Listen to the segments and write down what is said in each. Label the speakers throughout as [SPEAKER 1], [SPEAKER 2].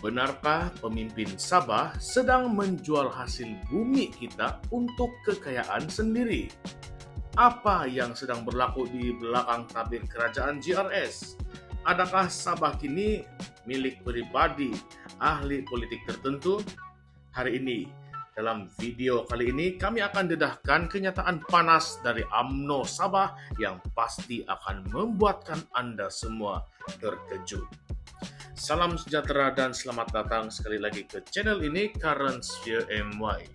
[SPEAKER 1] Benarkah pemimpin Sabah sedang menjual hasil bumi kita untuk kekayaan sendiri? Apa yang sedang berlaku di belakang tabir kerajaan GRS? Adakah Sabah kini milik pribadi ahli politik tertentu? Hari ini, dalam video kali ini, kami akan dedahkan kenyataan panas dari UMNO Sabah yang pasti akan membuatkan Anda semua terkejut. Salam sejahtera dan selamat datang sekali lagi ke channel ini, Current Sphere MY.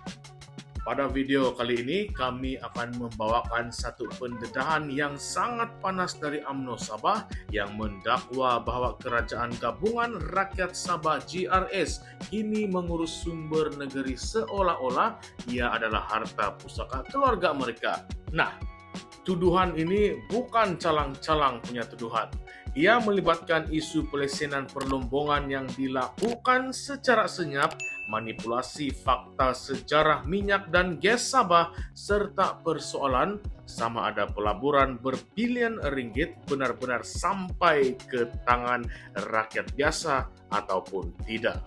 [SPEAKER 1] Pada video kali ini, kami akan membawakan satu pendedahan yang sangat panas dari UMNO Sabah yang mendakwa bahwa Kerajaan Gabungan Rakyat Sabah GRS kini mengurus sumber negeri seolah-olah ia adalah harta pusaka keluarga mereka. Nah, tuduhan ini bukan calang-calang punya tuduhan. Ia melibatkan isu pelesenan perlombongan yang dilakukan secara senyap, manipulasi fakta sejarah minyak dan gas Sabah, serta persoalan sama ada pelaburan berbilion ringgit benar-benar sampai ke tangan rakyat biasa ataupun tidak.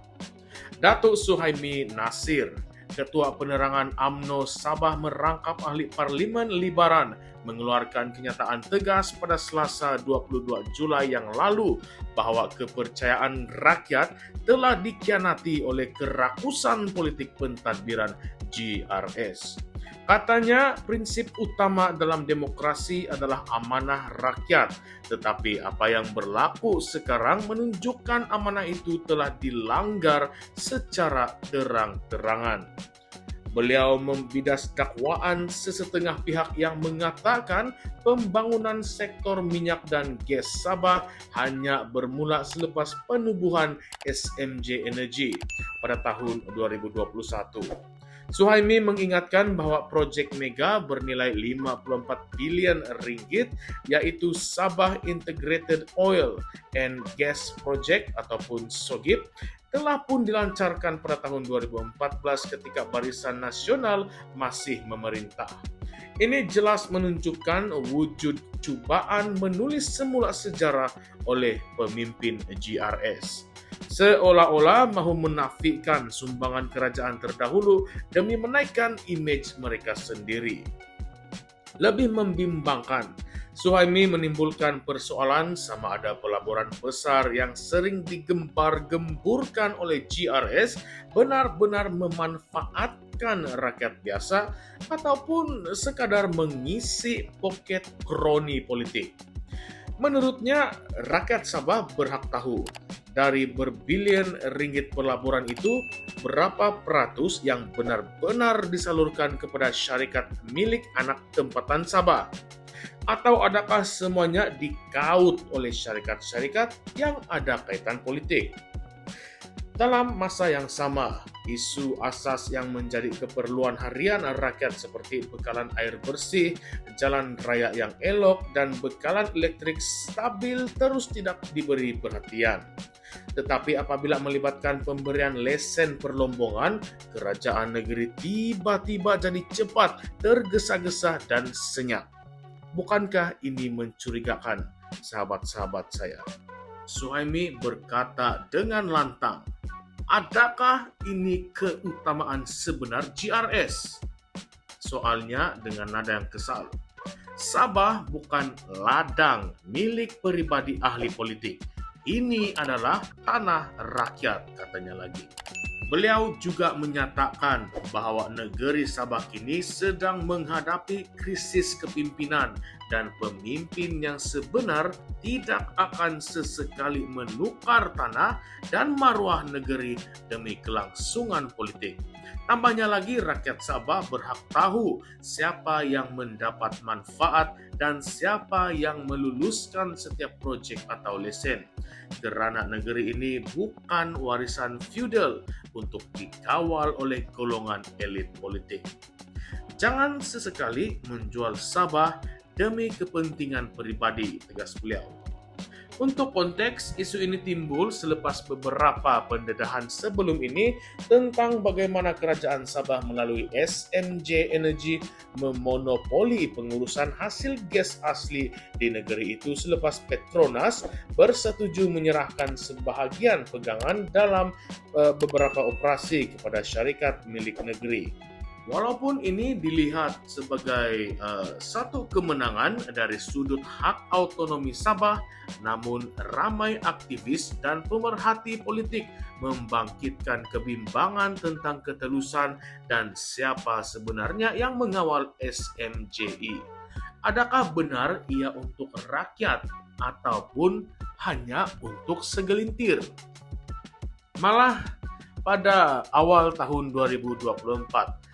[SPEAKER 1] Datuk Suhaimi Nasir, Ketua Penerangan UMNO Sabah merangkap ahli Parlimen Libaran, mengeluarkan kenyataan tegas pada Selasa 22 Julai yang lalu bahwa kepercayaan rakyat telah dikhianati oleh kerakusan politik pentadbiran GRS. Katanya, prinsip utama dalam demokrasi adalah amanah rakyat, tetapi apa yang berlaku sekarang menunjukkan amanah itu telah dilanggar secara terang-terangan. Beliau membidas dakwaan sesetengah pihak yang mengatakan pembangunan sektor minyak dan gas Sabah hanya bermula selepas penubuhan SMJ Energy pada tahun 2021. Suhaimi mengingatkan bahwa projek mega bernilai 54 bilion ringgit yaitu Sabah Integrated Oil and Gas Project ataupun SOGIP telah pun dilancarkan pada tahun 2014 ketika Barisan Nasional masih memerintah. Ini jelas menunjukkan wujud cubaan menulis semula sejarah oleh pemimpin GRS. Seolah-olah mahu menafikan sumbangan kerajaan terdahulu demi menaikkan imej mereka sendiri. Lebih membimbangkan, Suhaimi menimbulkan persoalan sama ada pelaburan besar yang sering digembar-gemburkan oleh GRS benar-benar memanfaatkan rakyat biasa ataupun sekadar mengisi poket kroni politik. Menurutnya, rakyat Sabah berhak tahu dari berbilion ringgit pelaburan itu berapa peratus yang benar-benar disalurkan kepada syarikat milik anak tempatan Sabah. Atau adakah semuanya dikaut oleh syarikat-syarikat yang ada kaitan politik? Dalam masa yang sama, isu asas yang menjadi keperluan harian rakyat seperti bekalan air bersih, jalan raya yang elok, dan bekalan elektrik stabil terus tidak diberi perhatian. Tetapi apabila melibatkan pemberian lesen perlombongan, kerajaan negeri tiba-tiba jadi cepat, tergesa-gesa, dan senyap. Bukankah ini mencurigakan, sahabat-sahabat saya? Suhaimi berkata dengan lantang, adakah ini keutamaan sebenar GRS? Soalnya dengan nada yang kesal. Sabah bukan ladang milik pribadi ahli politik. Ini adalah tanah rakyat, katanya lagi. Beliau juga menyatakan bahwa negeri Sabah kini sedang menghadapi krisis kepimpinan dan pemimpin yang sebenar tidak akan sesekali menukar tanah dan maruah negeri demi kelangsungan politik. Tambahnya lagi, rakyat Sabah berhak tahu siapa yang mendapat manfaat dan siapa yang meluluskan setiap proyek atau lesen. Kerana negeri ini bukan warisan feudal untuk dikawal oleh golongan elit politik. Jangan sesekali menjual Sabah demi kepentingan pribadi, tegas beliau. Untuk konteks, isu ini timbul selepas beberapa pendedahan sebelum ini tentang bagaimana kerajaan Sabah melalui SMJ Energy memonopoli pengurusan hasil gas asli di negeri itu selepas Petronas bersetuju menyerahkan sebahagian pegangan dalam beberapa operasi kepada syarikat milik negeri. Walaupun ini dilihat sebagai satu kemenangan dari sudut hak autonomi Sabah, namun ramai aktivis dan pemerhati politik membangkitkan kebimbangan tentang ketelusan dan siapa sebenarnya yang mengawal SMJI. Adakah benar ia untuk rakyat ataupun hanya untuk segelintir? Malah pada awal tahun 2024,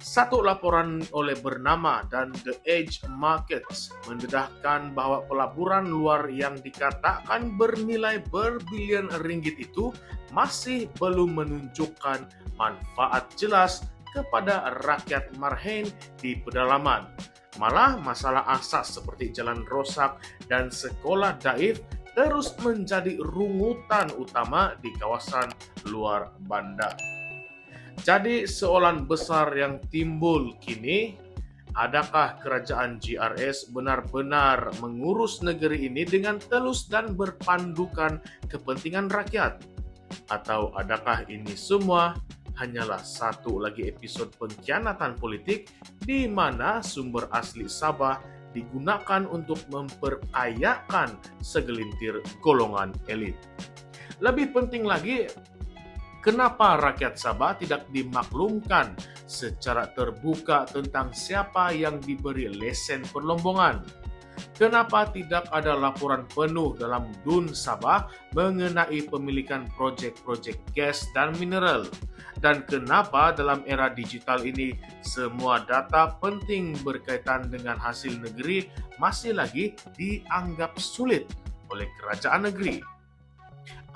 [SPEAKER 1] satu laporan oleh bernama dan The Edge Markets mendedahkan bahwa pelaburan luar yang dikatakan bernilai berbilion ringgit itu masih belum menunjukkan manfaat jelas kepada rakyat Marhain di pedalaman. Malah masalah asas seperti jalan rosak dan sekolah daif terus menjadi rungutan utama di kawasan luar bandar. Jadi soalan besar yang timbul kini, adakah kerajaan GRS benar-benar mengurus negeri ini dengan telus dan berpandukan kepentingan rakyat? Atau adakah ini semua hanyalah satu lagi episode pengkhianatan politik di mana sumber asli Sabah digunakan untuk memperkayakan segelintir golongan elit? Lebih penting lagi, kenapa rakyat Sabah tidak dimaklumkan secara terbuka tentang siapa yang diberi lesen perlombongan? Kenapa tidak ada laporan penuh dalam DUN Sabah mengenai pemilikan proyek-proyek gas dan mineral? Dan kenapa dalam era digital ini semua data penting berkaitan dengan hasil negeri masih lagi dianggap sulit oleh kerajaan negeri?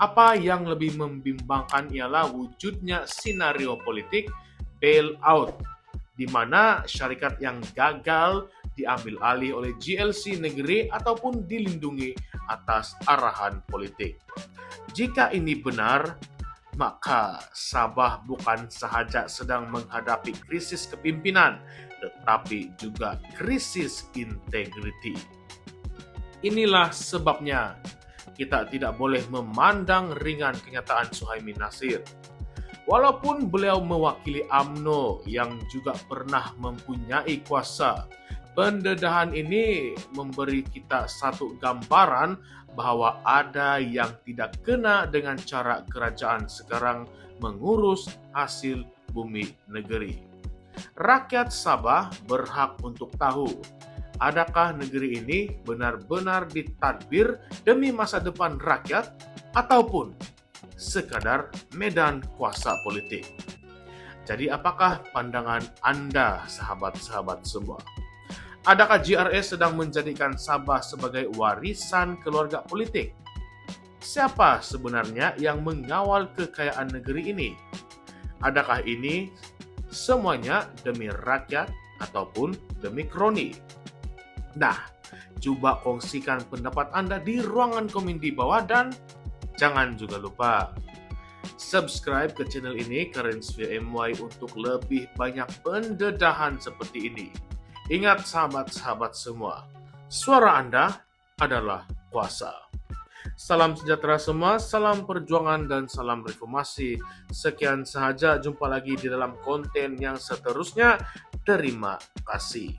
[SPEAKER 1] Apa yang lebih membimbangkan ialah wujudnya skenario politik bailout, di mana syarikat yang gagal diambil alih oleh GLC negeri ataupun dilindungi atas arahan politik. Jika ini benar, maka Sabah bukan sahaja sedang menghadapi krisis kepimpinan, tetapi juga krisis integriti. Inilah sebabnya kita tidak boleh memandang ringan kenyataan Suhaimin Nasir. Walaupun beliau mewakili UMNO yang juga pernah mempunyai kuasa, pendedahan ini memberi kita satu gambaran bahwa ada yang tidak kena dengan cara kerajaan sekarang mengurus hasil bumi negeri. Rakyat Sabah berhak untuk tahu, adakah negeri ini benar-benar ditadbir demi masa depan rakyat ataupun sekadar medan kuasa politik? Jadi apakah pandangan Anda, sahabat-sahabat semua? Adakah GRS sedang menjadikan Sabah sebagai warisan keluarga politik? Siapa sebenarnya yang mengawal kekayaan negeri ini? Adakah ini semuanya demi rakyat ataupun demi kroni? Nah, coba kongsikan pendapat Anda di ruangan komen di bawah dan jangan juga lupa subscribe ke channel ini Currents via MY untuk lebih banyak pendedahan seperti ini. Ingat sahabat-sahabat semua, suara Anda adalah kuasa. Salam sejahtera semua, salam perjuangan dan salam reformasi. Sekian sahaja, jumpa lagi di dalam konten yang seterusnya. Terima kasih.